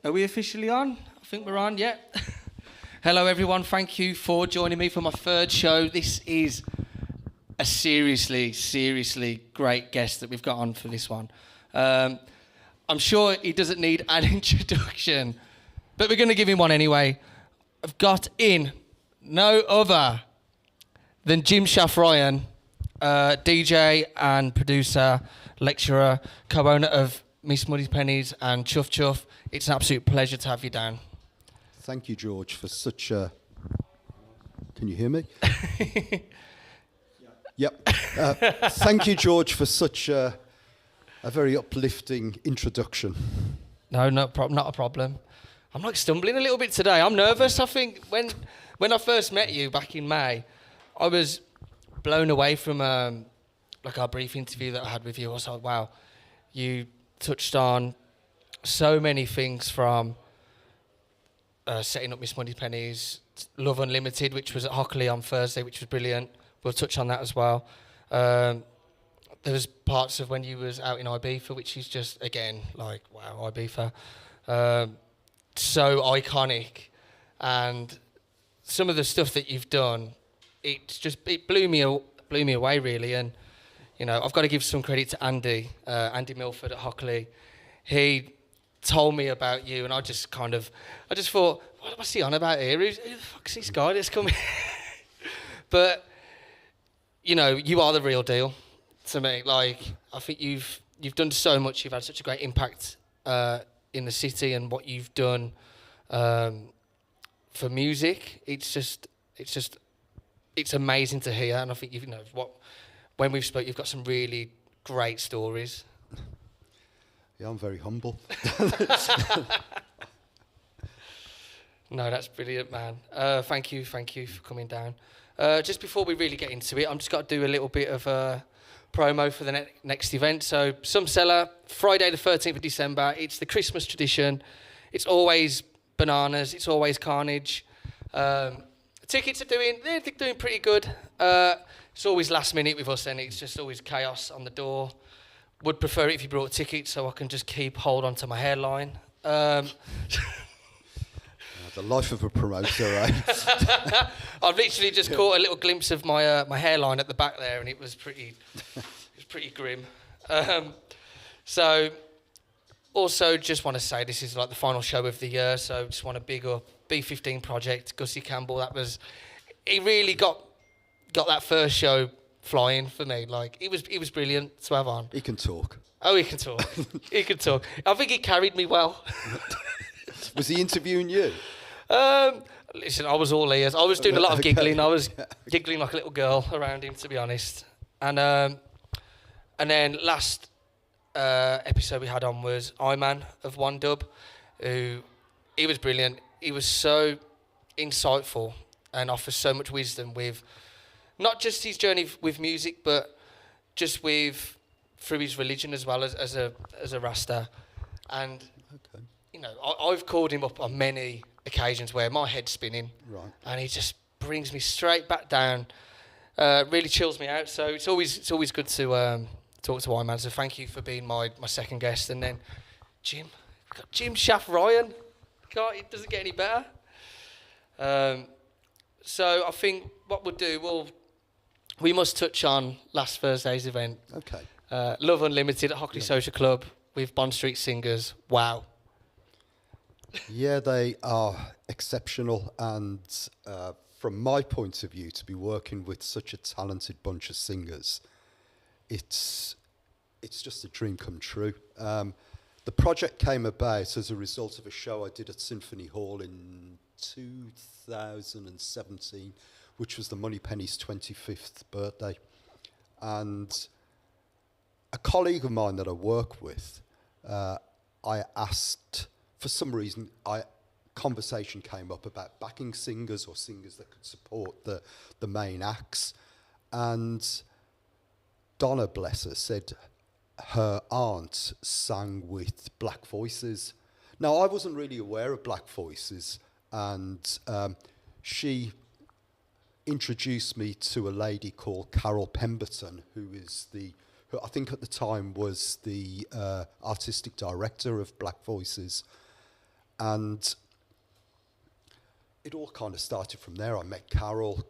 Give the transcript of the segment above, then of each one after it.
Are we officially on? I think we're on, yeah. Hello, everyone. Thank you for joining me for my third show. This is a seriously great guest that we've got on for this one. I'm sure he doesn't need an introduction, but we're going to give him one anyway. I've got in no other than Jim Shaff-Ryan, DJ and producer, lecturer, co-owner of Miss Muddy Pennies and Chuff Chuff. It's an absolute pleasure to have you down. Thank you, George, for such a... Can you hear me? Yep. Thank you, George, for such a very uplifting introduction. No, not a problem. I'm like stumbling a little bit today. I'm nervous. I think when I first met you back in May, I was blown away from like our brief interview that I had with you. I was like, wow, you touched on so many things from setting up Miss Money Pennies, Love Unlimited, which was at Hockley on Thursday, which was brilliant. We'll touch on that as well. There was parts of when you was out in Ibiza, which is just, again, like, wow, Ibiza. So iconic. And some of the stuff that you've done, it blew me away, really. And, you know, I've got to give some credit to Andy Milford at Hockley. He told me about you, and I just thought, what was he on about here? Who the fuck's this guy that's coming? But, you know, you are the real deal to me. Like, I think you've done so much. You've had such a great impact in the city, and what you've done for music. It's amazing to hear. And I think when we've spoke, you've got some really great stories. Yeah, I'm very humble. No, that's brilliant, man. Thank you for coming down. Just before we really get into it, I'm just got to do a little bit of promo for the next event. So, Some Cellar, Friday the 13th of December. It's the Christmas tradition. It's always bananas. It's always carnage. Tickets they're doing pretty good. It's always last minute with us, and it's just always chaos on the door. Would prefer it if you brought tickets so I can just keep hold on to my hairline. The life of a promoter, right? I've literally just caught a little glimpse of my hairline at the back there, and it was pretty grim. So, also just want to say this is like the final show of the year, so just want to big up B15 Project, Gussie Campbell. He really got that first show flying for me. Like, it was brilliant to have on. He can talk. Oh, he can talk. He can talk. I think he carried me well. Was he interviewing you? Listen, I was all ears. I was doing a lot of giggling. I was giggling like a little girl around him, to be honest. And then last episode we had on was Iman of One Dub, he was brilliant. He was so insightful and offers so much wisdom with not just his journey with music, but just through his religion as well as a Rasta. And okay. You know, I've called him up on many occasions where my head's spinning, right, and he just brings me straight back down. Really chills me out. So it's always good to talk to Iman. So thank you for being my second guest. And then Jim, we've got Jim Shaff-Ryan. God, it doesn't get any better. So I think what we'll do, we must touch on last Thursday's event. Okay. Love Unlimited at Hockley Social Club with Bond Street Singers. Wow. Yeah, they are exceptional, and from my point of view, to be working with such a talented bunch of singers, it's just a dream come true. The project came about as a result of a show I did at Symphony Hall in 2017, which was the Moneypenny's 25th birthday. And a colleague of mine that I work with, I asked, for some reason, conversation came up about backing singers or singers that could support the main acts. And Donna, bless her, said her aunt sang with Black Voices. Now, I wasn't really aware of Black Voices, and she introduced me to a lady called Carol Pemberton, who I think at the time was the artistic director of Black Voices. And it all kind of started from there. I met Carol.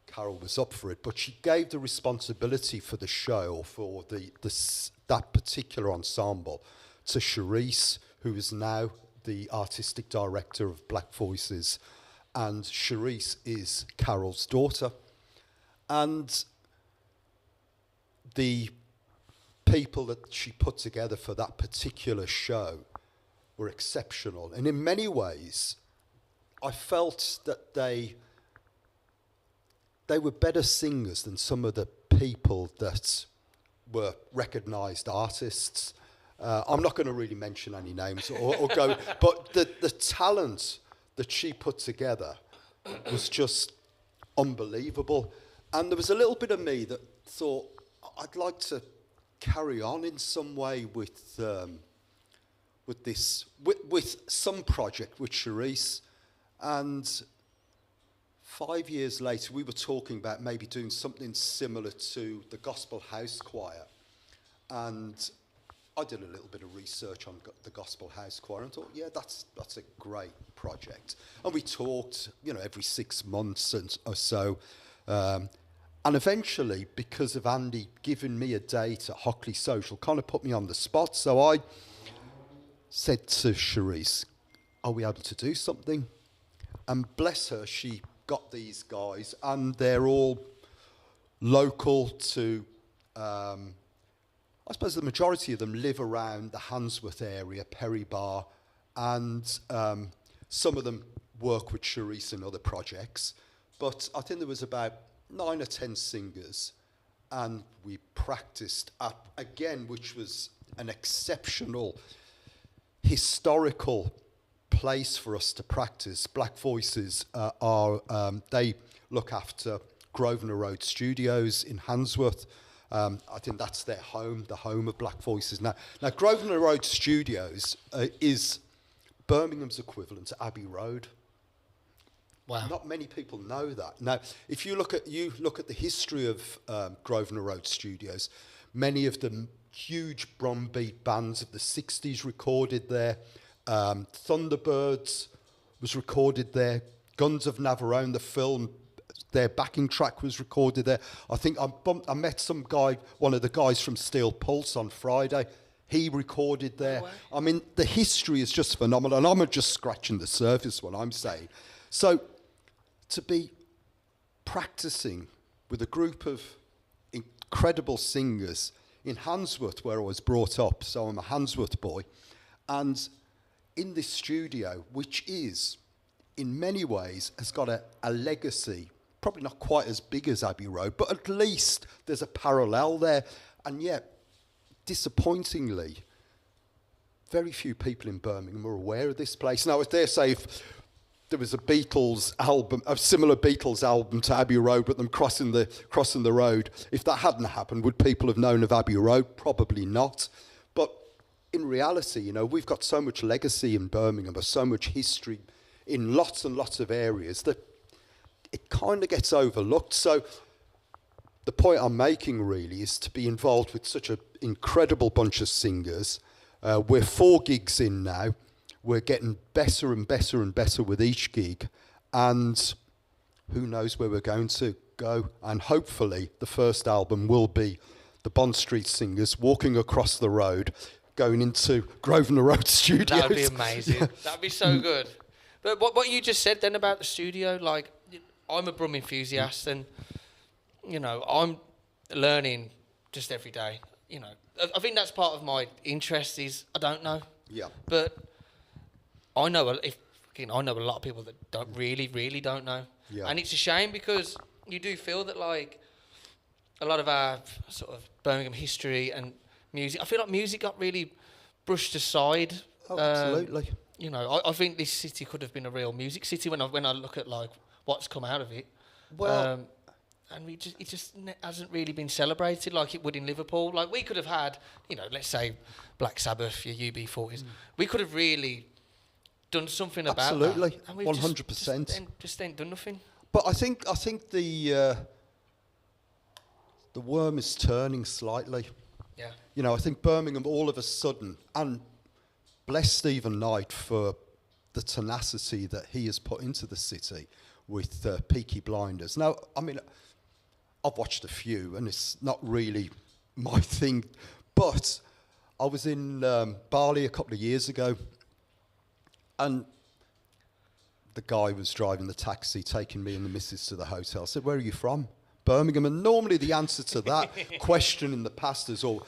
Carol was up for it, but she gave the responsibility for the show, or for that particular ensemble, to Charisse, who is now the artistic director of Black Voices, and Charisse is Carol's daughter. And the people that she put together for that particular show were exceptional. And in many ways, I felt that they were better singers than some of the people that were recognised artists. I'm not going to really mention any names or go, but the talent that she put together was just unbelievable. And there was a little bit of me that thought, I'd like to carry on in some way with some project with Charisse. And 5 years later, we were talking about maybe doing something similar to the Gospel House Choir. And I did a little bit of research on the Gospel House Choir and thought, yeah, that's a great project. And we talked, every 6 months or so. And eventually, because of Andy giving me a date at Hockley Social, kind of put me on the spot. So I said to Charisse, are we able to do something? And bless her, she got these guys, and they're all local to, I suppose the majority of them live around the Handsworth area, Perry Bar, and some of them work with Charisse in other projects. But I think there was about 9 or 10 singers, and we practiced again, which was an exceptional historical place for us to practice. Black Voices they look after Grosvenor Road Studios in Handsworth. I think that's their home, the home of Black Voices. Now Grosvenor Road Studios is Birmingham's equivalent to Abbey Road. Wow. Not many people know that. Now, if you look at the history of Grosvenor Road Studios, many of the huge drum beat bands of the 60s recorded there. Thunderbirds was recorded there. Guns of Navarone, the film, their backing track was recorded there. I think I met some guy, one of the guys from Steel Pulse on Friday. He recorded there. I mean, the history is just phenomenal. And I'm just scratching the surface, what I'm saying. So to be practicing with a group of incredible singers in Handsworth, where I was brought up, so I'm a Handsworth boy, and in this studio, which is, in many ways, has got a legacy, probably not quite as big as Abbey Road, but at least there's a parallel there. And yet, disappointingly, very few people in Birmingham are aware of this place. Now, I dare say if there was a Beatles album, a similar Beatles album to Abbey Road, but them crossing the road, if that hadn't happened, would people have known of Abbey Road? Probably not. But in reality, we've got so much legacy in Birmingham, or so much history in lots and lots of areas that it kind of gets overlooked. So the point I'm making really is to be involved with such an incredible bunch of singers. We're 4 gigs in now. We're getting better and better and better with each gig. And who knows where we're going to go. And hopefully the first album will be the Bond Street Singers walking across the road, going into Grosvenor Road Studios. That would be amazing. That would be so good. But what you just said then about the studio, like, I'm a Brum enthusiast, and, I'm learning just every day. I think that's part of my interest is I don't know. Yeah. But I know a lot of people that don't really don't know. Yeah. And it's a shame because you do feel that, like, a lot of our sort of Birmingham history and music, I feel like music got really brushed aside. Oh, absolutely. I think this city could have been a real music city when I look at, like, what's come out of it. Well, and it just hasn't really been celebrated like it would in Liverpool. Like, we could have had, let's say Black Sabbath, your UB40s. We could have really done something about that. Absolutely, And we've 100%. Just ain't done nothing. But I think the worm is turning slightly. Yeah. I think Birmingham all of a sudden, and bless Stephen Knight for the tenacity that he has put into the city with Peaky Blinders. Now, I mean, I've watched a few, and it's not really my thing, but I was in Bali a couple of years ago, and the guy was driving the taxi, taking me and the missus to the hotel. I said, "Where are you from?" "Birmingham." And normally the answer to that question in the past is, oh,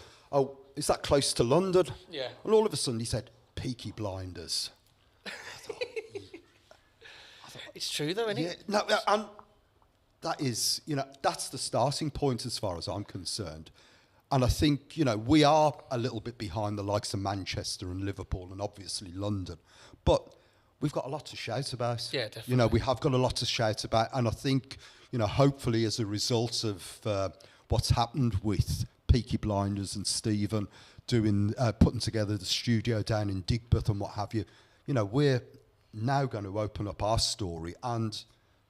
is that close to London? Yeah. And all of a sudden he said, "Peaky Blinders." It's true though, isn't it? No, and that is, that's the starting point as far as I'm concerned. And I think, we are a little bit behind the likes of Manchester and Liverpool and obviously London. But we've got a lot to shout about. Yeah, definitely. We have got a lot to shout about. And I think, hopefully as a result of what's happened with Peaky Blinders and Stephen putting together the studio down in Digbeth and what have you, we're now going to open up our story, and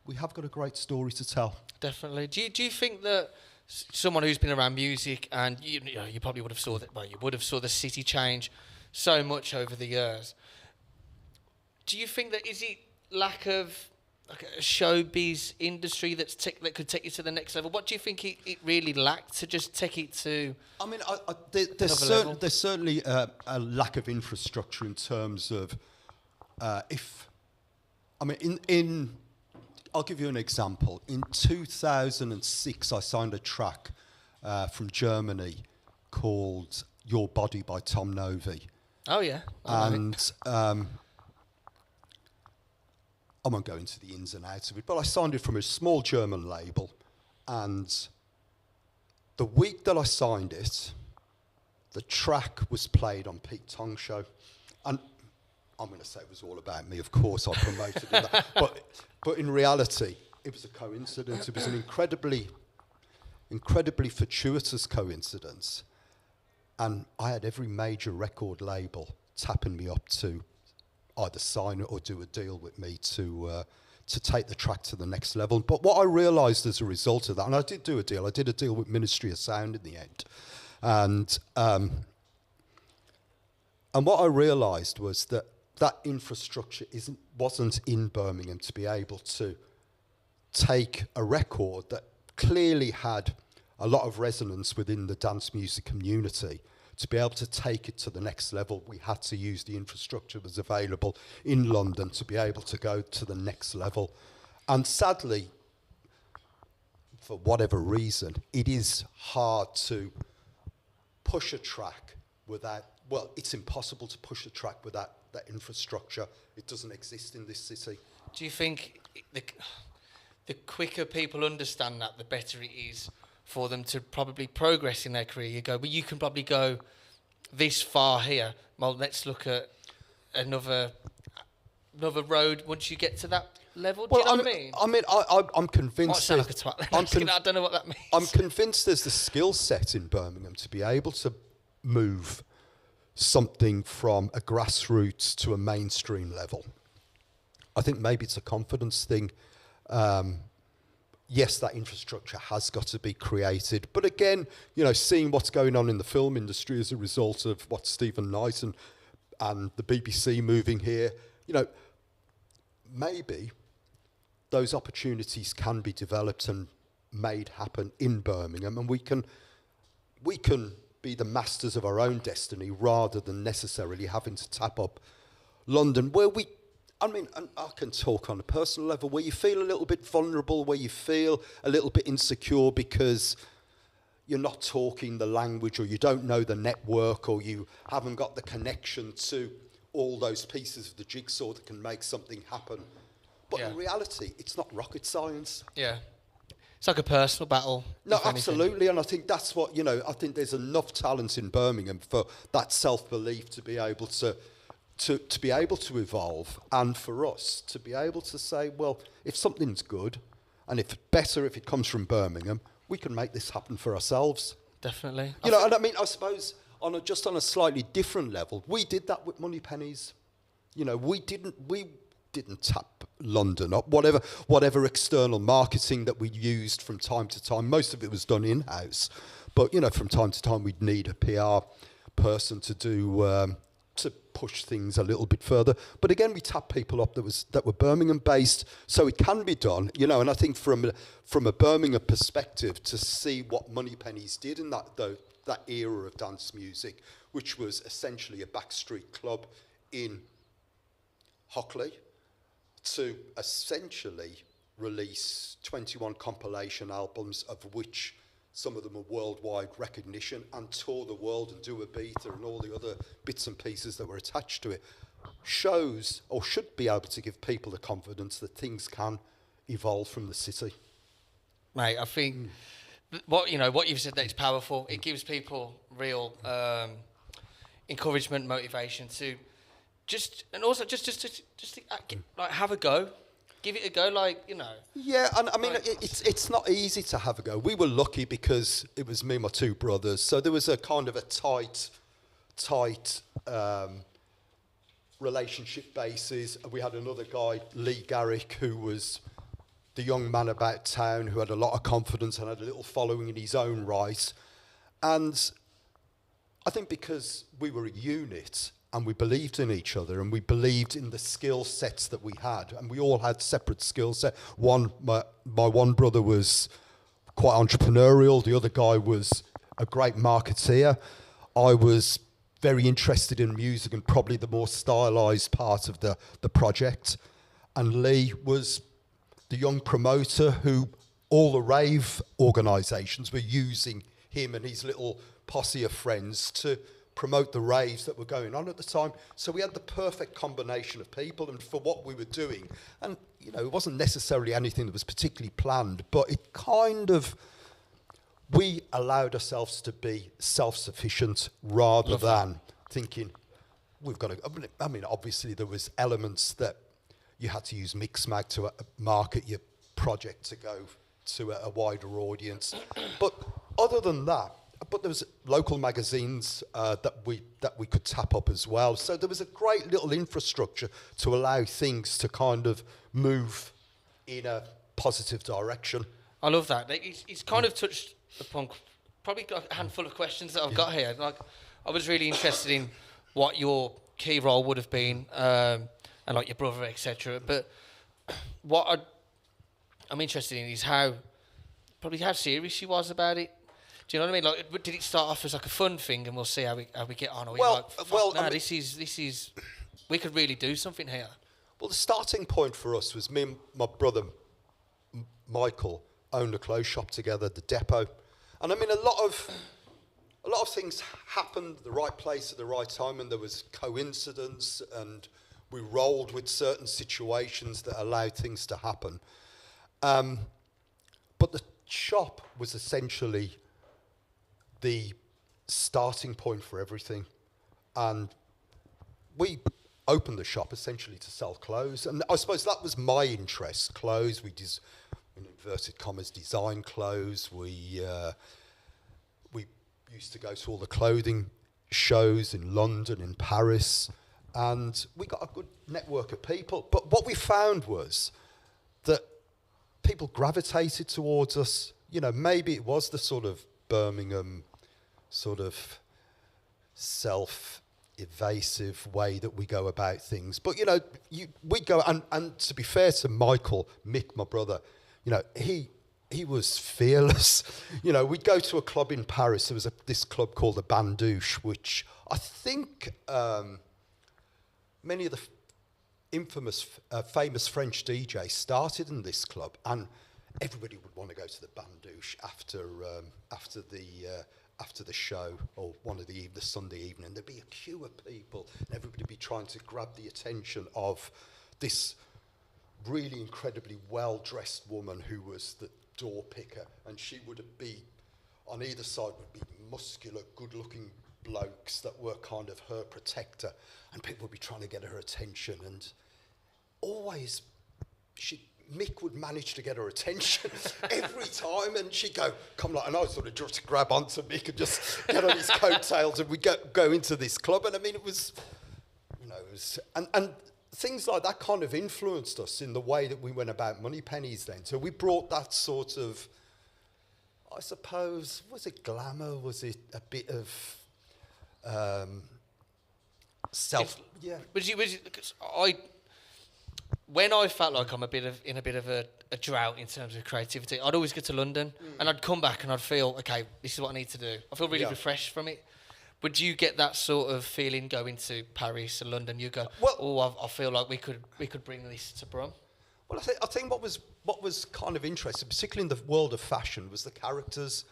we have got a great story to tell. Definitely. Do you think that someone who's been around music, and you probably would have saw that, you would have saw the city change so much over the years. Do you think that is it lack of like a showbiz industry that could take you to the next level? What do you think it really lacked to just take it to? I mean, there's certainly a lack of infrastructure in terms of I'll give you an example. In 2006, I signed a track from Germany called "Your Body" by Tom Novi. Oh yeah, and I won't go into the ins and outs of it, but I signed it from a small German label, and the week that I signed it, the track was played on Pete Tong's show, and I'm going to say it was all about me. Of course, I promoted it, but in reality, it was a coincidence. It was an incredibly fortuitous coincidence, and I had every major record label tapping me up to either sign it or do a deal with me to take the track to the next level. But what I realised as a result of that, and I did do a deal. I did a deal with Ministry of Sound in the end, and what I realised was that infrastructure wasn't in Birmingham to be able to take a record that clearly had a lot of resonance within the dance music community. To be able to take it to the next level, we had to use the infrastructure that was available in London to be able to go to the next level. And sadly, for whatever reason, it is hard to push a track without, it's impossible to push a track without that infrastructure. It doesn't exist in this city. Do you think the quicker people understand that, the better it is for them to probably progress in their career? You go, well, you can probably go this far here. Well, let's look at another road once you get to that level. Do you know what I mean? I'm convinced. Might sound like a twat. I don't know what that means. I'm convinced there's the skill set in Birmingham to be able to move something from a grassroots to a mainstream level. I think maybe it's a confidence thing. Yes, that infrastructure has got to be created. But again, seeing what's going on in the film industry as a result of what Stephen Knight and the BBC moving here, maybe those opportunities can be developed and made happen in Birmingham, and we can be the masters of our own destiny rather than necessarily having to tap up London, where and I can talk on a personal level, where you feel a little bit vulnerable, where you feel a little bit insecure because you're not talking the language, or you don't know the network, or you haven't got the connection to all those pieces of the jigsaw that can make something happen. But in reality, it's not rocket science. Yeah. It's like a personal battle. No, absolutely, and I think that's what, I think there's enough talent in Birmingham for that self-belief to be able to be able to evolve, and for us to be able to say, well, if something's good, and if better if it comes from Birmingham, we can make this happen for ourselves. Definitely. And I suppose on a slightly different level, we did that with Moneypennies. We didn't tap London up. Whatever external marketing that we used from time to time, most of it was done in-house. But from time to time, we'd need a PR person to to push things a little bit further. But again, we tapped people up that were Birmingham based, so it can be done, you know. And I think from a Birmingham perspective, to see what Moneypennies did in that era of dance music, which was essentially a backstreet club in Hockley, to essentially release 21 compilation albums, of which some of them are worldwide recognition, and tour the world and do Ibiza and all the other bits and pieces that were attached to it, shows, or should be able to give people the confidence that things can evolve from the city. Mate, I think what you've said, that is powerful. It gives people real encouragement, motivation to just like have a go. Give it a go, like, you know. Yeah, and I mean, it's not easy to have a go. We were lucky because it was me and my two brothers, so there was a kind of a tight relationship basis. We had another guy, Lee Garrick, who was the young man about town, who had a lot of confidence and had a little following in his own right. And I think because we were a unit, and we believed in each other, and we believed in the skill sets that we had, and we all had separate skill sets. My one brother was quite entrepreneurial. The other guy was a great marketeer. I was very interested in music and probably the more stylised part of the project. And Lee was the young promoter who all the rave organisations were using him and his little posse of friends to promote the raves that were going on at the time. So we had the perfect combination of people and for what we were doing. And, you know, it wasn't necessarily anything that was particularly planned, but it kind of, we allowed ourselves to be self-sufficient rather than thinking, we've got to, I mean, obviously there was elements that you had to use Mixmag to market your project to go to a wider audience. But other than that, but there was local magazines that we could tap up as well. So there was a great little infrastructure to allow things to kind of move in a positive direction. I love that. It's kind of touched upon probably a handful of questions that I've got here. Like, I was really interested in what your key role would have been, and like your brother, etc. But what I'm interested in is how serious she was about it. Do you know what I mean? Like, did it start off as like a fun thing, and we'll see how we get on? Or I mean, this is we could really do something here. Well, the starting point for us was me and my brother Michael owned a clothes shop together, the Depot, and I mean a lot of things happened at the right place at the right time, and there was coincidence, and we rolled with certain situations that allowed things to happen. But the shop was essentially the starting point for everything, and we opened the shop essentially to sell clothes, and I suppose that was my interest. Clothes, we in inverted commas design clothes. We used to go to all the clothing shows in London, in Paris, and we got a good network of people. But what we found was that people gravitated towards us. You know, maybe it was the sort of Birmingham sort of self-evasive way that we go about things. But, you know, we go, and to be fair to Mick, my brother, you know, he was fearless. You know, we'd go to a club in Paris. There was this club called the Bandouche, which I think many of the famous French DJs started in this club, and everybody would want to go to the Bandouche after the show or one of the Sunday evening. There'd be a queue of people, and everybody would be trying to grab the attention of this really incredibly well-dressed woman who was the door picker, and she would be on either side would be muscular, good-looking blokes that were kind of her protector, and people would be trying to get her attention, and always Mick would manage to get her attention every time, and she'd go, come like, and I sort of just grab onto Mick and just get on his coattails, and we'd go into this club. And I mean, it was, you know, and things like that kind of influenced us in the way that we went about Moneypennies then. So we brought that sort of, I suppose, was it glamour? Was it a bit of Because when I felt like I'm in a bit of a drought in terms of creativity, I'd always go to London and I'd come back and I'd feel, okay, this is what I need to do. I feel really refreshed from it. Would you get that sort of feeling going to Paris or London? You go, I feel like we could bring this to Brum. Well, I think what was kind of interesting, particularly in the world of fashion, was the characters,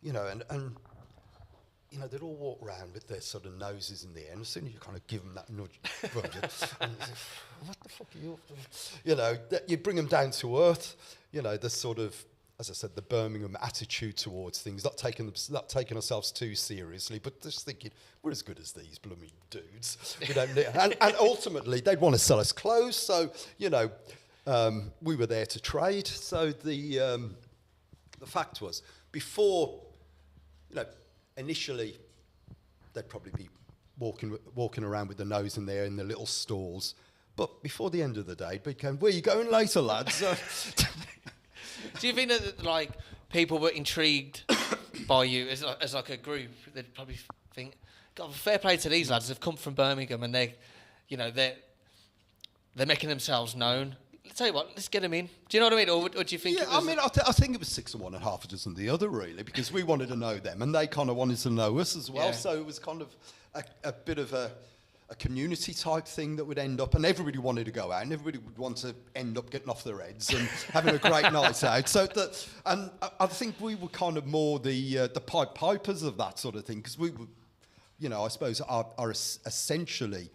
and they'd all walk around with their sort of noses in the air, and as soon as you kind of give them that nudge, what the fuck are you up to? You bring them down to earth, the sort of, as I said, the Birmingham attitude towards things, not taking ourselves too seriously, but just thinking, we're as good as these blooming dudes. We don't need, and ultimately, they'd want to sell us clothes, so, we were there to trade. So the fact was, before, initially, they'd probably be walking around with the nose in there in the little stalls. But before the end of the day, it became, where are you going later, lads? Do you think that like people were intrigued by you as like a group? They'd probably think, God, fair play to these lads. They've come from Birmingham and they're making themselves known. Let's tell you what, let's get them in. Do you know what I mean? Or do you think? Yeah, I think it was 6 and 1 and half a dozen the other, really, because we wanted to know them and they kind of wanted to know us as well. Yeah. So it was kind of a bit of a community type thing that would end up, and everybody wanted to go out, and everybody would want to end up getting off their heads and having a great night out. So and I think we were kind of more the Pied Pipers of that sort of thing, because we were, I suppose, are essentially.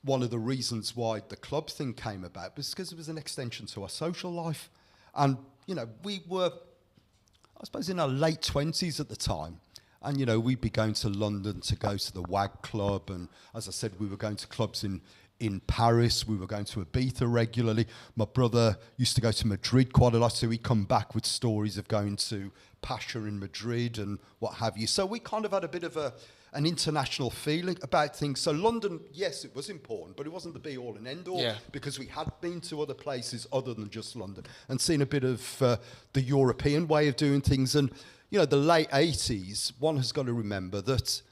One of the reasons why the club thing came about was because it was an extension to our social life. And, we were, I suppose, in our late 20s at the time. And, we'd be going to London to go to the WAG Club. And as I said, we were going to clubs in Paris. We were going to Ibiza regularly. My brother used to go to Madrid quite a lot. So he'd come back with stories of going to Pasha in Madrid and what have you. So we kind of had a bit of an international feeling about things. So London, yes, it was important, but it wasn't the be-all and end-all, because we had been to other places other than just London and seen a bit of the European way of doing things. And, the late 80s, one has got to remember that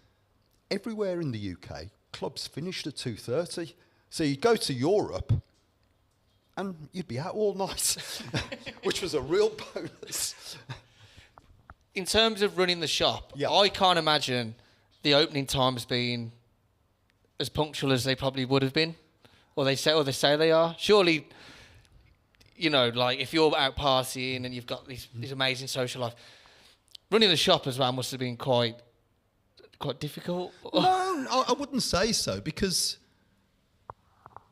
everywhere in the UK, clubs finished at 2:30. So you'd go to Europe and you'd be out all night, which was a real bonus. In terms of running the shop, I can't imagine the opening times being as punctual as they probably would have been, or they say they are. Surely, like if you're out partying and you've got this amazing social life, running the shop as well must have been quite difficult. No, I wouldn't say so, because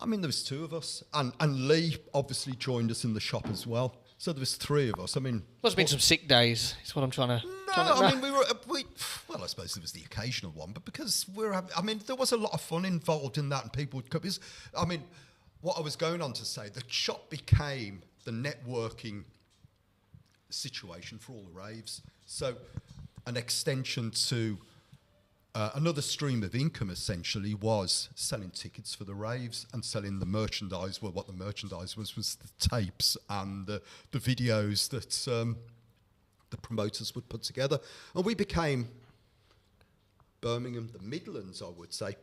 there was 2 of us, and Lee obviously joined us in the shop as well. So there was 3 of us. Must have been some sick days. That's what I'm trying to. Well, I suppose there was the occasional one, but because there was a lot of fun involved in that, and people would come. What I was going on to say, the shop became the networking situation for all the raves. So, an extension to another stream of income essentially was selling tickets for the raves and selling the merchandise. Well, what the merchandise was the tapes and the videos that the promoters would put together. And we became Birmingham, the Midlands, I would say.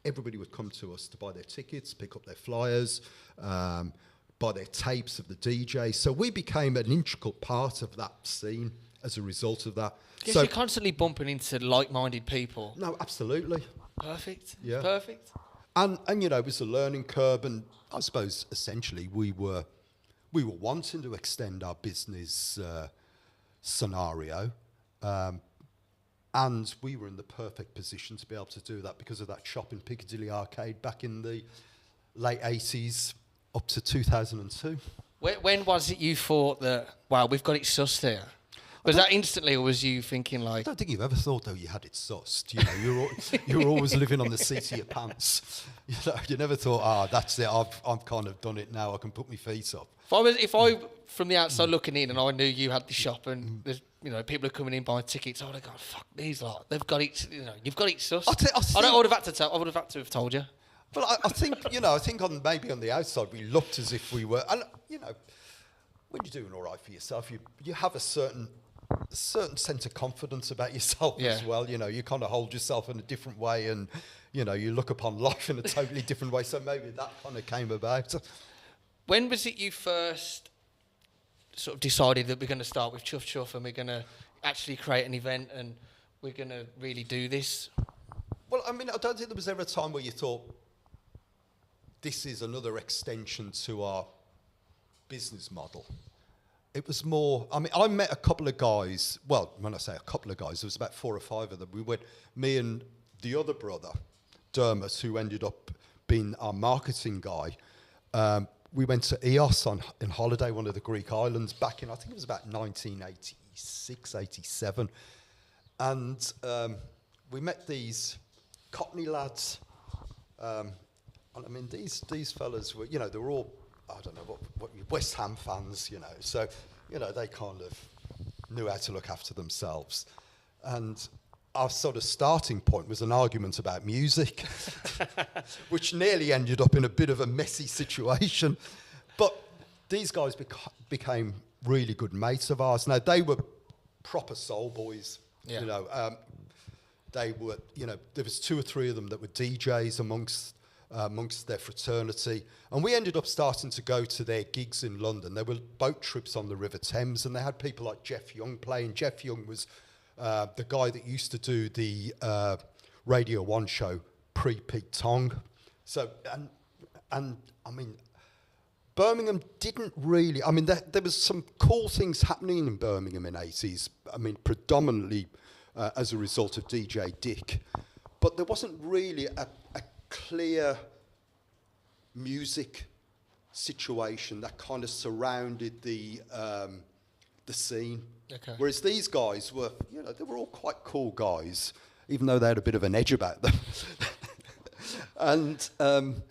Everybody would come to us to buy their tickets, pick up their flyers, buy their tapes of the DJ. So we became an integral part of that scene as a result of that. Yes, so you're constantly bumping into like-minded people. No, absolutely. Perfect. Yeah. Perfect. And it was a learning curve, and I suppose essentially we were wanting to extend our business scenario, and we were in the perfect position to be able to do that because of that shop in Piccadilly Arcade back in the late 80s up to 2002. When was it you thought that, wow, we've got it sussed here? Was that instantly, or was you thinking like... I don't think you've ever thought, though, you had it sussed. You were always living on the seat of your pants. You never thought, that's it, I've kind of done it now, I can put my feet up. If I from the outside looking in and I knew you had the shop and there's, people are coming in buying tickets, I would have gone, fuck these lot, they've got it, you've got it sussed. I would have had to have told you. Well, I think, I think maybe on the outside we looked as if we were, and, when you're doing all right for yourself, you have a certain a certain sense of confidence about yourself as well. You know, you kind of hold yourself in a different way, and you know, you look upon life in a totally different way. So maybe that kind of came about. When was it you first sort of decided that we're going to start with Chuff Chuff and we're going to actually create an event and we're going to really do this? Well, I mean, I don't think there was ever a time where you thought, this is another extension to our business model. It was more, I mean, I met a couple of guys. Well, when I say a couple of guys, there was about 4 or 5 of them. We went, me and the other brother, Dermot, who ended up being our marketing guy. We went to Eos in holiday, one of the Greek islands, back in, I think it was about 1986, 87. And we met these Cockney lads. And I mean, these fellas were, you know, they were all, I don't know, what West Ham fans, you know. So, you know, they kind of knew how to look after themselves. And our sort of starting point was an argument about music, which nearly ended up in a bit of a messy situation. But these guys became really good mates of ours. Now, they were proper soul boys, you know. They were, you know, there was 2 or 3 of them that were DJs amongst their fraternity. And we ended up starting to go to their gigs in London. There were boat trips on the River Thames, and they had people like Jeff Young playing. Jeff Young was the guy that used to do the Radio 1 show pre-Pete Tong. So, and I mean, Birmingham didn't really, I mean, there was some cool things happening in Birmingham in the 80s. I mean, predominantly as a result of DJ Dick. But there wasn't really a clear music situation that kind of surrounded the scene. Okay. Whereas these guys were, you know, they were all quite cool guys, even though they had a bit of an edge about them. And but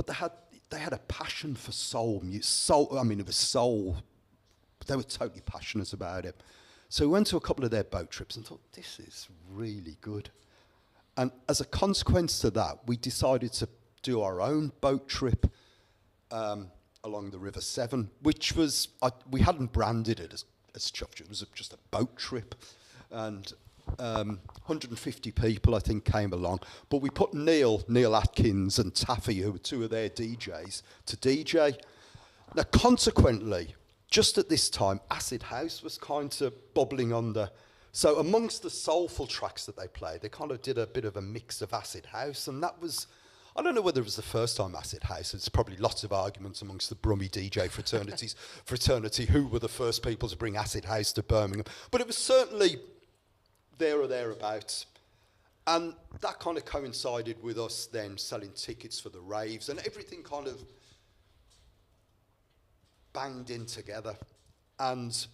they had a passion for soul music. Soul, I mean, it was soul. They were totally passionate about it. So we went to a couple of their boat trips and thought, this is really good. And as a consequence to that, we decided to do our own boat trip along the River Severn, which was, we hadn't branded it as Chuff Chuff. It was just a boat trip. And 150 people, I think, came along. But we put Neil Atkins and Taffy, who were 2 of their DJs, to DJ. Now, consequently, just at this time, Acid House was kind of bubbling on the... So amongst the soulful tracks that they played, they kind of did a bit of a mix of Acid House, and that was... I don't know whether it was the first time Acid House. There's probably lots of arguments amongst the Brummie DJ fraternity who were the first people to bring Acid House to Birmingham. But it was certainly there or thereabouts. And that kind of coincided with us then selling tickets for the raves, and everything kind of banged in together. And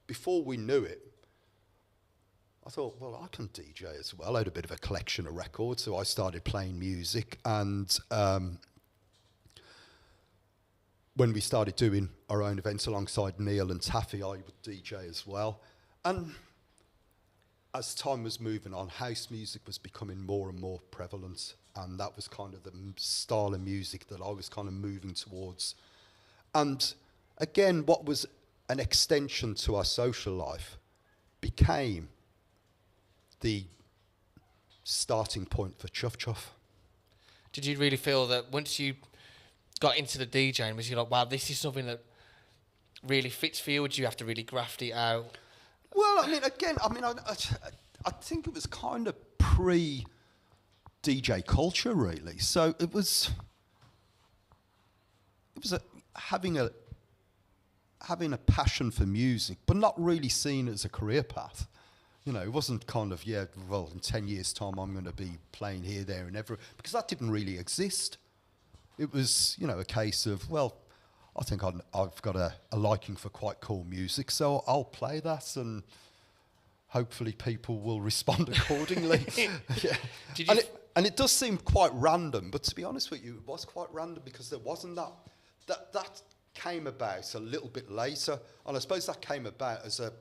before we knew it, I thought, well, I can DJ as well. I had a bit of a collection of records, so I started playing music. And when we started doing our own events alongside Neil and Taffy, I would DJ as well. And as time was moving on, house music was becoming more and more prevalent. And that was kind of the style of music that I was kind of moving towards. And again, what was an extension to our social life became the starting point for Chuff Chuff. Did you really feel that once you got into the DJing, was you like, wow, this is something that really fits for you, or did you have to really graft it out? Well, I mean, again, I think it was kind of pre-DJ culture, really. So it was having a passion for music, but not really seen as a career path. You know, it wasn't kind of, yeah, well, in 10 years' time, I'm going to be playing here, there, and everywhere, because that didn't really exist. It was, you know, a case of, well, I think I've got a liking for quite cool music, so I'll play that, and hopefully people will respond accordingly. Yeah. And it does seem quite random, but to be honest with you, it was quite random because there wasn't that came about a little bit later, and I suppose that came about as a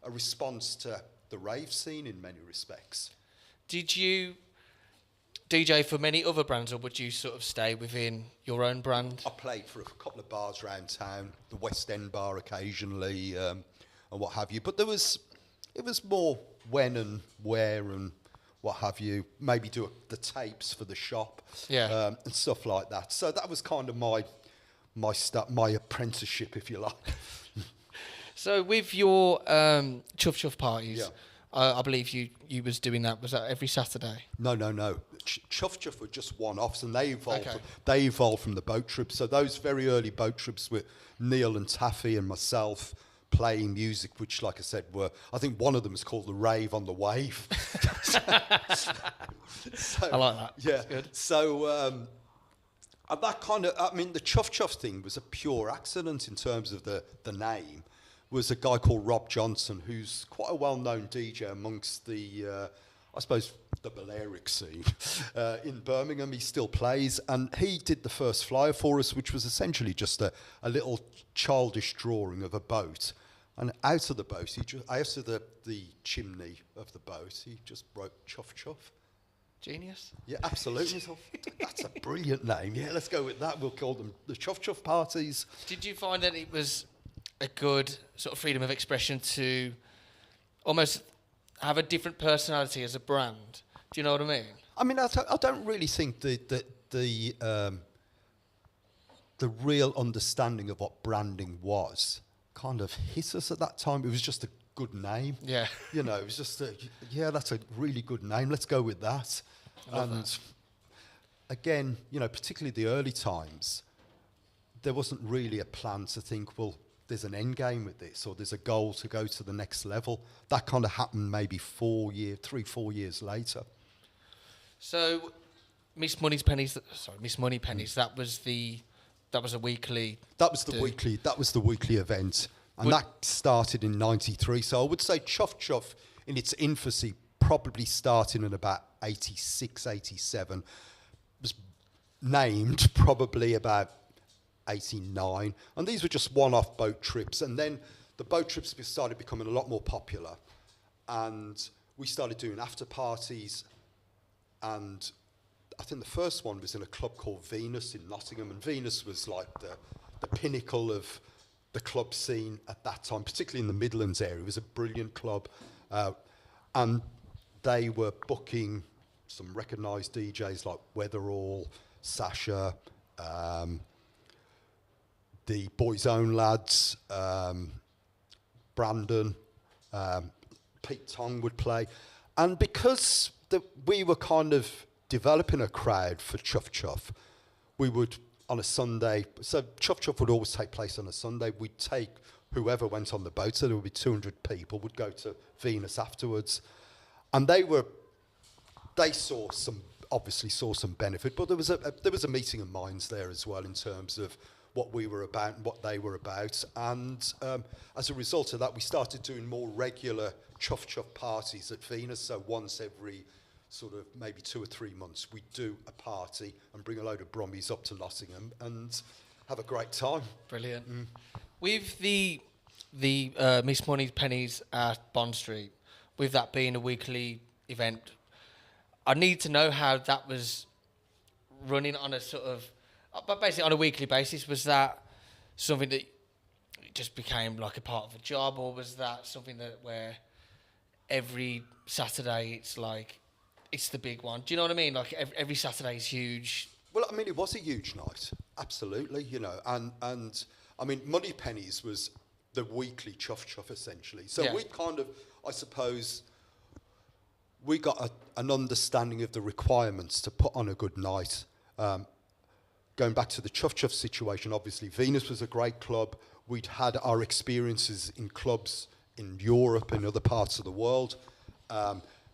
response to the rave scene in many respects. Did you DJ for many other brands, or would you sort of stay within your own brand? I played for a couple of bars around town, the West End bar occasionally. I and what have you. But it was more when and where and what have you. Maybe do the tapes for the shop, and stuff like that. So that was kind of my apprenticeship, if you like. So with your chuff chuff parties, I believe you was doing that. Was that every Saturday? No. Chuff Chuff were just one-offs, and they evolved. Okay. They evolved from the boat trips. So those very early boat trips with Neil and Taffy and myself playing music, which, like I said, I think one of them is called the Rave on the Wave. So, I like that. Yeah. That's good. So that kind of, I mean, the Chuff Chuff thing was a pure accident in terms of the name. Was a guy called Rob Johnson, who's quite a well-known DJ amongst the, I suppose, the Balearic scene in Birmingham. He still plays, and he did the first flyer for us, which was essentially just a little childish drawing of a boat. And out of the boat, out of the chimney of the boat, he just wrote Chuff Chuff. Genius. Yeah, absolutely. So that's a brilliant name. Yeah, let's go with that. We'll call them the Chuff Chuff parties. Did you find that it was a good sort of freedom of expression to almost have a different personality as a brand? Do you know what I mean? I mean, I don't really think the real understanding of what branding was kind of hit us at that time. It was just a good name. Yeah. You know, it was just that's a really good name. Let's go with that. And again, you know, particularly the early times, there wasn't really a plan to think, well, there's an end game with this, or there's a goal to go to the next level. That kind of happened maybe 4 years later. So, Miss Money Pennies. That was a weekly. That was the weekly event, and that started in '93. So I would say Chuff Chuff, in its infancy, probably started in about 86, 87. Was named probably about 89, and these were just one-off boat trips, and then the boat trips started becoming a lot more popular, and we started doing after parties, and I think the first one was in a club called Venus in Nottingham, and Venus was like the pinnacle of the club scene at that time, particularly in the Midlands area. It was a brilliant club, and they were booking some recognised DJs like Weatherall, Sasha, the Boys Own lads, Brandon, Pete Tong would play. And because we were kind of developing a crowd for Chuff Chuff, we would, on a Sunday, so Chuff Chuff would always take place on a Sunday, we'd take whoever went on the boat, so there would be 200 people, would go to Venus afterwards. And they obviously saw some benefit, but there was a meeting of minds there as well in terms of what we were about and what they were about. And as a result of that, we started doing more regular Chuff Chuff parties at Venus. So once every sort of maybe 2 or 3 months, we'd do a party and bring a load of Brummies up to Nottingham and have a great time. Brilliant. With the Miss Money Pennies at Bond Street, with that being a weekly event, I need to know how that was running on a sort of, but basically on a weekly basis. Was that something that just became like a part of a job, or was that something that where every Saturday it's the big one? Do you know what I mean? Like every Saturday is huge. Well, I mean, it was a huge night, absolutely, you know, and I mean, Money Pennies was the weekly Chuff Chuff essentially. So we kind of, I suppose, we got an understanding of the requirements to put on a good night. Going back to the Chuff Chuff situation, obviously Venus was a great club. We'd had our experiences in clubs in Europe and other parts of the world.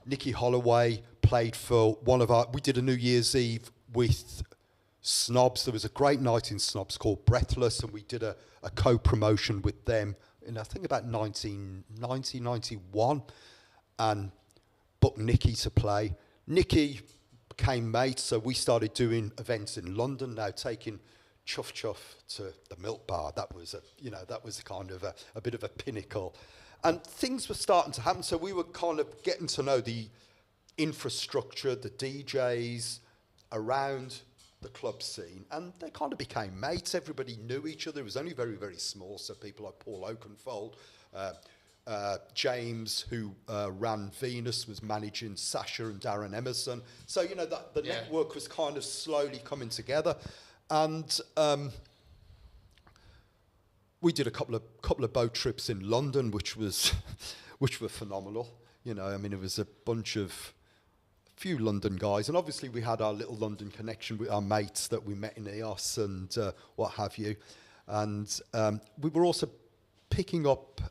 Nicky Holloway played for we did a New Year's Eve with Snobs. There was a great night in Snobs called Breathless, and we did a co-promotion with them in, I think, about 1990, 91, and booked Nicky to play. Nicky became mates, so we started doing events in London, now taking Chuff Chuff to the Milk Bar. That was kind of a bit of a pinnacle. And things were starting to happen, so we were kind of getting to know the infrastructure, the DJs around the club scene, and they kind of became mates. Everybody knew each other. It was only very, very small, so people like Paul Oakenfold, James, who ran Venus, was managing Sasha and Darren Emerson. So, you know, the network was kind of slowly coming together. And we did a couple of boat trips in London, which were phenomenal. You know, I mean, it was a few London guys, and obviously we had our little London connection with our mates that we met in EOS and what have you. And we were also picking up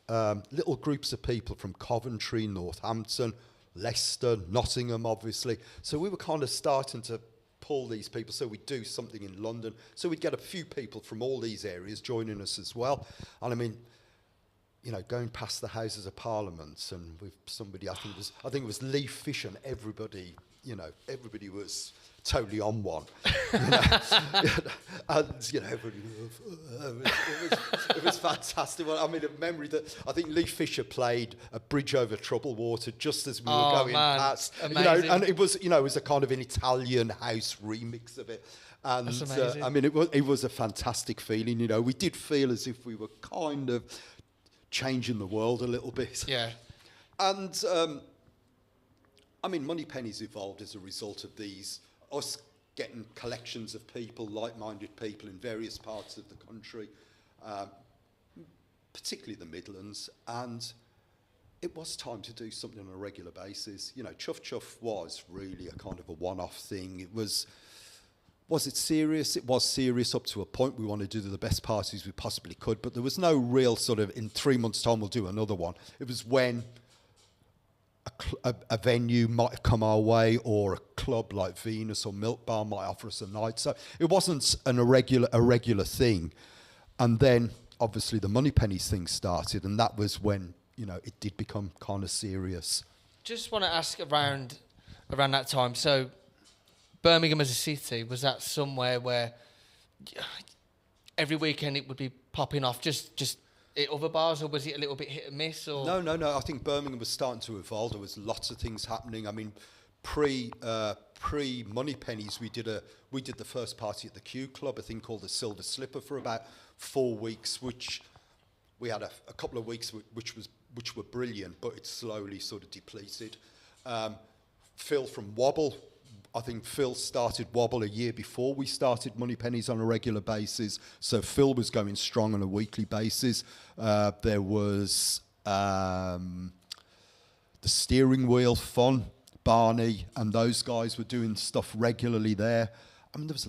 little groups of people from Coventry, Northampton, Leicester, Nottingham, obviously. So we were kind of starting to pull these people, so we'd do something in London. So we'd get a few people from all these areas joining us as well. And I mean, you know, going past the Houses of Parliament and with somebody, I think it was Lee Fisher, and everybody was totally on one. You know? And, you know, everybody, it was fantastic. Well, I mean, a memory that I think Lee Fisher played a Bridge Over Troubled Water just as we were going past. Amazing. You know, and it was a kind of an Italian house remix of it. And That's amazing. I mean, it was a fantastic feeling. You know, we did feel as if we were kind of changing the world a little bit. Yeah. And I mean, Moneypenny's evolved as a result of us getting collections of people, like-minded people in various parts of the country, particularly the Midlands, and it was time to do something on a regular basis. You know, Chuff Chuff was really a kind of a one-off thing. It was it serious? It was serious up to a point. We wanted to do the best parties we possibly could, but there was no real sort of, in 3 months' time we'll do another one. It was when a venue might come our way, or a club like Venus or Milk Bar might offer us a night. So it wasn't a regular thing. And then obviously the Moneypennies thing started, and that was when, you know, it did become kind of serious. Just want to ask around that time. So Birmingham as a city, was that somewhere where every weekend it would be popping off just at other bars, or was it a little bit hit and miss? Or No. I think Birmingham was starting to evolve. There was lots of things happening. I mean, pre Moneypennies, we did the first party at the Q Club, a thing called the Silver Slipper, for about 4 weeks, which we had a couple of weeks which were brilliant, but it slowly sort of depleted. Phil from Wobble. I think Phil started Wobble a year before we started Moneypennies on a regular basis. So Phil was going strong on a weekly basis. There was the Steering Wheel Fun, Barney, and those guys were doing stuff regularly there. I mean, there was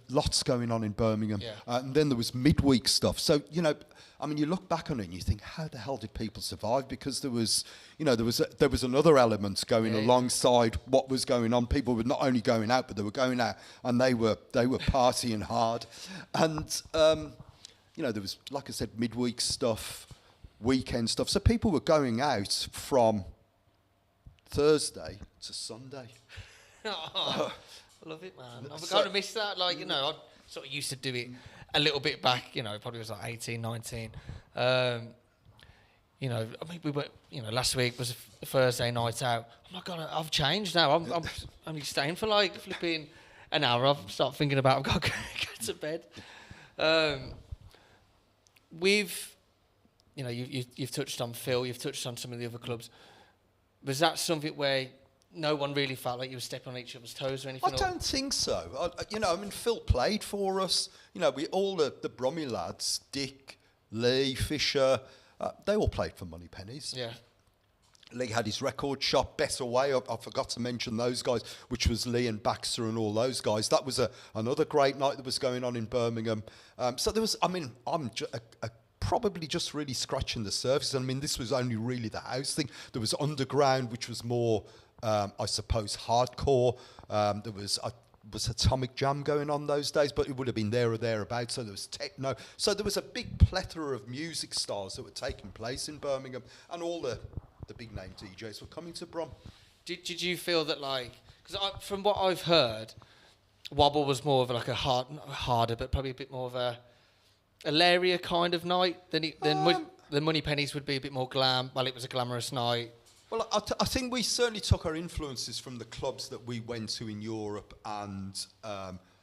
lots going on in Birmingham. Yeah. And then there was midweek stuff. So, you know, I mean, you look back on it and you think, how the hell did people survive? Because there was another element going alongside what was going on. People were not only going out, but they were going out and they were partying hard. And, you know, there was, like I said, midweek stuff, weekend stuff. So people were going out from Thursday to Sunday. I love it, man. I've kind of missed that. Like, you know, I sort of used to do it a little bit back, you know, probably was like 18, 19. You know, I mean, we were, you know, last week was a Thursday night out. I'm like, God, I've changed now. I'm only staying for like flipping an hour. I've started thinking about, I've got to go to bed. You know, you've touched on Phil, you've touched on some of the other clubs. Was that something where no one really felt like you were stepping on each other's toes or anything? I don't think so. You know, I mean, Phil played for us. You know, we all the Bromley lads, Dick, Lee, Fisher, they all played for Moneypennies. Yeah. Lee had his record shop, Better Way. I forgot to mention those guys, which was Lee and Baxter and all those guys. That was another great night that was going on in Birmingham. So there was, I mean, I'm probably just really scratching the surface. I mean, this was only really the house thing. There was underground, which was more, I suppose, hardcore. There was Atomic Jam going on those days, but it would have been there or thereabouts. So there was techno. So there was a big plethora of music styles that were taking place in Birmingham, and all the big name DJs were coming to Brom. Did you feel that, like, because from what I've heard, Wobble was more of like a harder, but probably a bit more of a Alaria kind of night than the Moneypennies would be a bit more glam. Well, it was a glamorous night. Well, I think we certainly took our influences from the clubs that we went to in Europe and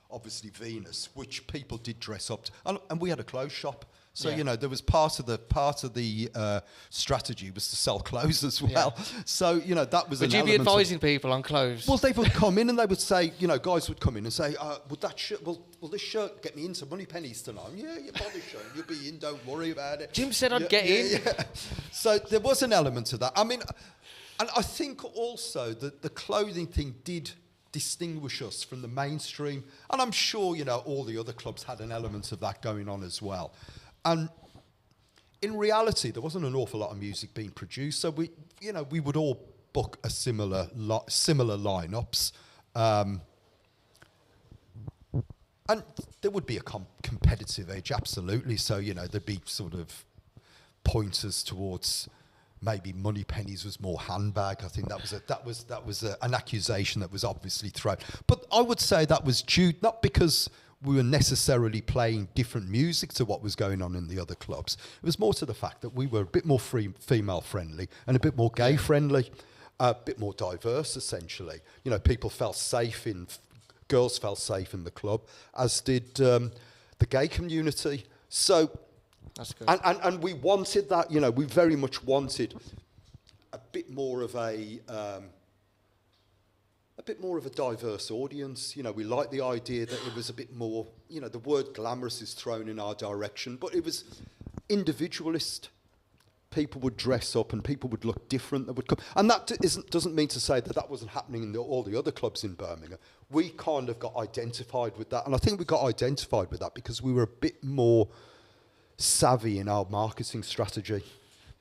obviously Venus, which people did dress up to. And we had a clothes shop. So Yeah. there was part of the strategy was to sell clothes as well. So that was. Would you be advising people on clothes? Well, they would come in and they would say, guys would come in and say, "Would that shirt? Will this shirt get me into Money Pennies tonight?" Yeah, you buy this shirt, you'll be in. Don't worry about it. Jim said I'd get in. Yeah. So there was an element to that. I mean, and I think also that the clothing thing did distinguish us from the mainstream, and I'm sure all the other clubs had an element of that going on as well. And in reality, there wasn't an awful lot of music being produced, so we would all book a similar lineups, and there would be a competitive edge, absolutely. So there'd be sort of pointers towards maybe Money Pennies was more handbag. I think that was an accusation that was obviously thrown. But I would say that was due not because we were necessarily playing different music to what was going on in the other clubs. It was more to the fact that we were a bit more female friendly and a bit more gay friendly, a bit more diverse essentially. People felt safe girls felt safe in the club, as did the gay community. So. That's good. And we wanted that, we very much wanted a bit more of a diverse audience. We liked the idea that it was a bit more, the word glamorous is thrown in our direction, but it was individualist. People would dress up and people would look different. That would come, and that doesn't mean to say that wasn't happening in all the other clubs in Birmingham. We kind of got identified with that, and I think we got identified with that because we were a bit more savvy in our marketing strategy.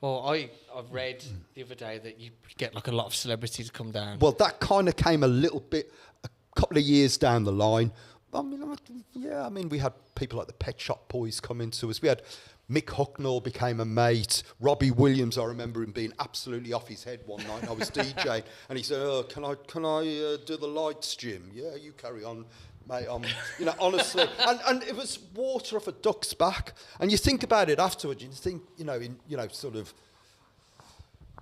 Well, I've read the other day that you get like a lot of celebrities come down. Well, that kind of came a couple of years down the line. I mean, we had people like the Pet Shop Boys come into us. We had Mick Hucknall became a mate. Robbie Williams, I remember him being absolutely off his head one night. I was DJing, and he said, "Oh, can I do the lights, Jim?" "Yeah, you carry on, mate." Honestly, and it was water off a duck's back. And you think about it afterwards, you think, sort of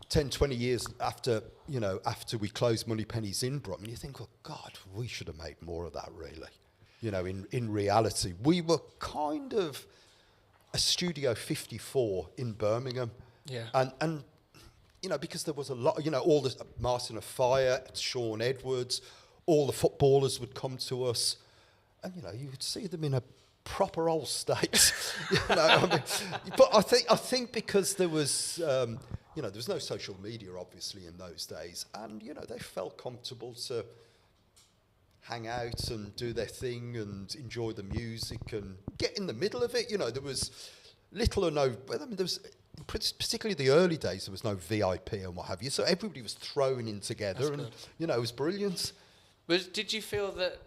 10, 20 years after we closed Money Pennies in Brum, and you think, "Oh God, we should have made more of that." Really, in reality, we were kind of a Studio 54 in Birmingham. Yeah. And because there was a lot, all the Martin of Fire, Sean Edwards, all the footballers would come to us, and you would see them in a proper old state. But I think because there was there was no social media obviously in those days, and they felt comfortable to hang out and do their thing and enjoy the music and get in the middle of it. There was little or no. I mean, there was. Particularly the early days, there was no VIP and what have you, so everybody was thrown in together. That's and it was brilliant. Did you feel that?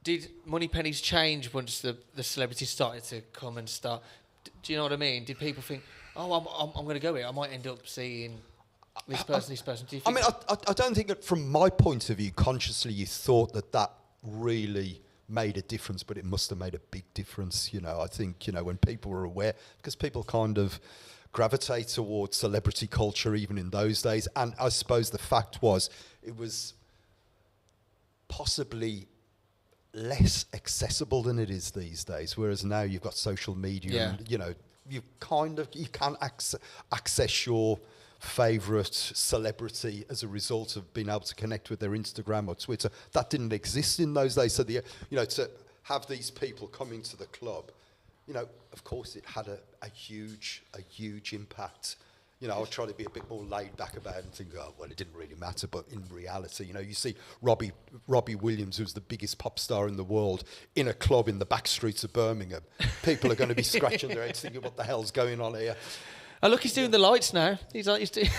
Did Money Pennies change once the celebrities started to come and start? Do you know what I mean? Did people think, "Oh, I'm going to go here. I might end up seeing this person, this person"? Do you think I don't think that from my point of view, consciously, you thought that really made a difference, but it must have made a big difference. I think when people were aware, because people kind of gravitate towards celebrity culture even in those days, and I suppose the fact was it was possibly less accessible than it is these days, whereas now you've got social media and you can access your favourite celebrity as a result of being able to connect with their Instagram or Twitter. That didn't exist in those days, so to have these people coming to the club, of course it had a huge impact. I'll try to be a bit more laid back about it and think, "Oh, well, it didn't really matter." But in reality, you see Robbie Williams, who's the biggest pop star in the world, in a club in the back streets of Birmingham. People are going to be scratching their heads thinking, "What the hell's going on here?" Oh, look, he's doing the lights now. He's doing.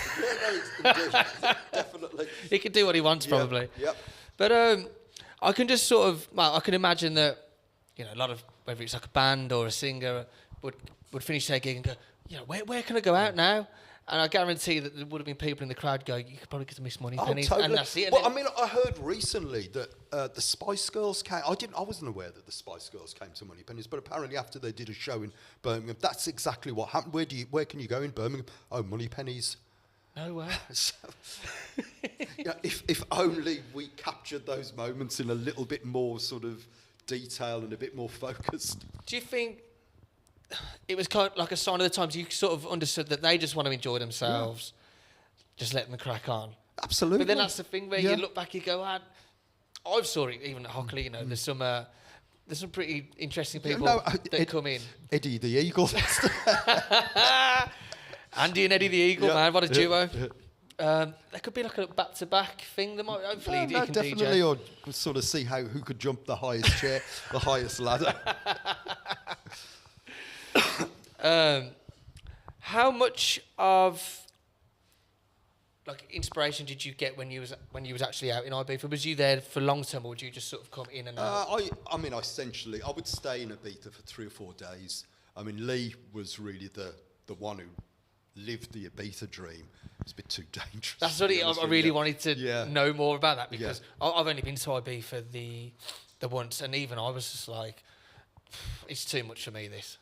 Definitely. He can do what he wants, probably. Yep. But I can just I can imagine that, a lot of, whether it's like a band or a singer, would finish their gig and go, where can I go out now? And I guarantee that there would have been people in the crowd go, "You could probably get to Miss Money Pennies," totally. and that's it. Well, I heard recently that the Spice Girls came. I wasn't aware that the Spice Girls came to Money Pennies, but apparently after they did a show in Birmingham, that's exactly what happened. Where can you go in Birmingham? Oh, Money Pennies. No way. So, if only we captured those moments in a little bit more sort of detail and a bit more focused. Do you think it was kind of like a sign of the times. You sort of understood that they just want to enjoy themselves. Just let them crack on. Absolutely. But then that's the thing where you look back, you go, I've saw it even at Hockley. You know, there's some pretty interesting people that come in. Eddie the Eagle. Andy and Eddie the Eagle, man, what a duo. There could be like a back-to-back thing. That might hopefully you can definitely, DJ. or sort of see who could jump the highest chair, the highest ladder. How much of like inspiration did you get when you was actually out in Ibiza? Was you there for long term, or would you just sort of come in and out? I mean, essentially, I would stay in Ibiza for 3 or 4 days. I mean, Lee was really the one who lived the Ibiza dream. It's a bit too dangerous. That's what I really wanted to know more about that, because I've only been to Ibiza the once, and even I was just like, it's too much for me, this.